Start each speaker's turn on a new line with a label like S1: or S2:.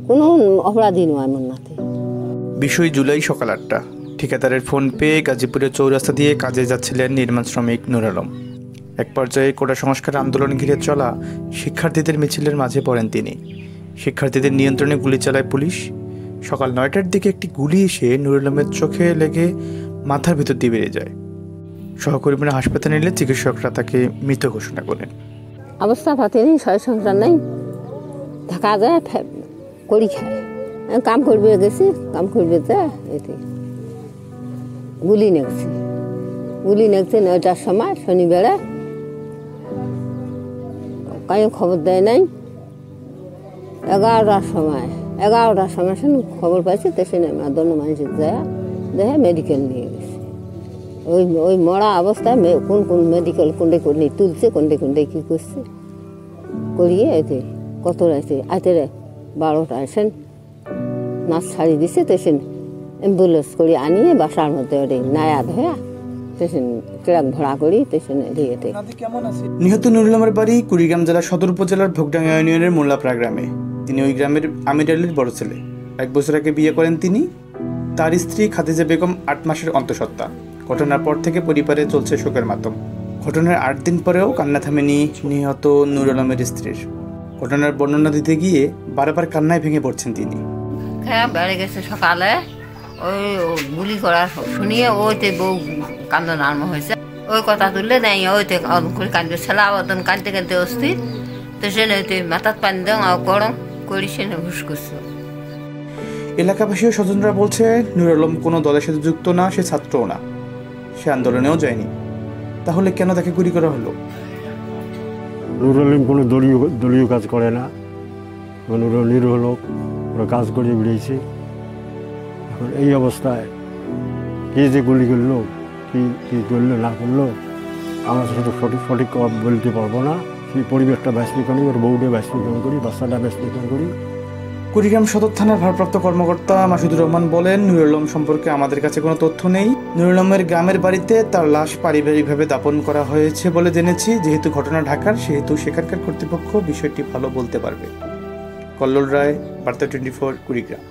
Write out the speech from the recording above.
S1: কোনো অপরাধী নয় মন্নাতে।
S2: 20 জুলাই সকাল 8টা ঠিকাদারের ফোন পেয়ে গাজীপুরের চৌরাস্তা দিয়ে কাজে যাচ্ছিলেন নির্মাণ শ্রমিক নূর আলম। এক পর্যায়ে কোটা সংস্কার আন্দোলন ঘিরে চলা শিক্ষার্থীদের মিছিলের মাঝে পড়েন তিনি। শিক্ষার্থীদের নিয়ন্ত্রণে গুলি চালায় পুলিশ। সকাল 9টার দিকে একটি গুলি এসে নূর আলমের চোখে লেগে মাথার ভিতর দিয়ে বেরিয়ে যায়। সহকর্মীরা হাসপাতালে নিলে চিকিৎসকরা তাকে মৃত ঘোষণা করেন।
S1: অবস্থা পাতি নেই, ছয় সংসার নেই, থাকা যায় করি খায়। কাম করবে গেছি, কাম করবে যা এতে গুলি নেগছে। 9টার সময় শনিবারে, কাউ খবর দেয় নাই। 11টার সময় খবর পাইছি, তো সে আমরা দন্য মানুষের যায় দেখে মেডিকেল নিয়ে গেছে। ওই মরা অবস্থায় কোন মেডিকেল কোনটা কোনটা তুলছে, কোনটা কী করছে করিয়ে এতে কত রাইছে আইতে 12টা আসেন নাচ ছাড়ি দিছে। তেসেন অ্যাম্বুলেন্স করে আনিয়ে বাসার মধ্যে ওটা নায়া ধোয়া তেসেন ট্রাক ভাড়া করি তেসেন দিয়েতে।
S2: নিহত নুর আলমের বাড়ি কুড়িগ্রাম জেলার সদর উপজেলার ভোগডাঙ্গা ইউনিয়নের মোল্লাপাড়া গ্রামে। তিনি ওই গ্রামের আমির আলীর বড় ছেলে। 1 বছর আগে বিয়ে করেন তিনি। তার স্ত্রী খাদিজা বেগম 8 মাসের অন্তঃসত্ত্বা। ঘটনার পর থেকে পরিবারে চলছে শোকের মাতম। ঘটনার 8 দিন পরেও কান্না থামেনি নিহত নূর আলমের স্ত্রীর। ঘটনার বর্ণনা দিতে গিয়ে বারবার কান্নায় ভেঙে পড়ছেন তিনি।
S1: হ্যাঁ, বেড়ে গেছে সকালে ওই গুলি করার শুনিয়ে ওইতে বউ কান্দন আরম্ভ হয়েছে। ওই কথা তুললে নেই, ওইতে করে কান্দে ছেলা ওদন কান্দতে অস্থির। তো সে ওইতে মাথার পানি দেন গরম করি সে হুস করছে।
S2: এলাকাবাসী ও স্বজনরা বলছে নূর আলম কোনো দলের সাথে যুক্ত না, সে ছাত্রও না, সে আন্দোলনেও যায়নি। তাহলে কেন তাকে গুলি করা হলো?
S3: নূর আলম কোনো দলীয় কাজ করে না, নিরীহ লোক, ওরা কাজ করে বেরিয়েছে। এখন এই অবস্থায় কে যে গুলি করলো, কি করলো না করলো আমরা সেটা সঠিক বলতে পারবো না। সেই পরিবেশটা ব্যস্তিকরণ করি, ওর বউটা ব্যস্তিকরণ করি, বাচ্চাটা ব্যস্তিকরণ করি।
S2: কুড়িগ্রাম সদর থানার ভারপ্রাপ্ত কর্মকর্তা মাসুদুর রহমান বলেন, নূর আলম সম্পর্কে আমাদের কাছে কোনো তথ্য নেই। নূর আলমের গ্রামের বাড়িতে তার লাশ পারিবারিকভাবে দাপন করা হয়েছে বলে জেনেছি। যেহেতু ঘটনা ঢাকার, সেহেতু সেখানকার কর্তৃপক্ষ বিষয়টি ভালো বলতে পারবে। কল্লোল রায়, বার্তা 24, কুড়িগ্রাম।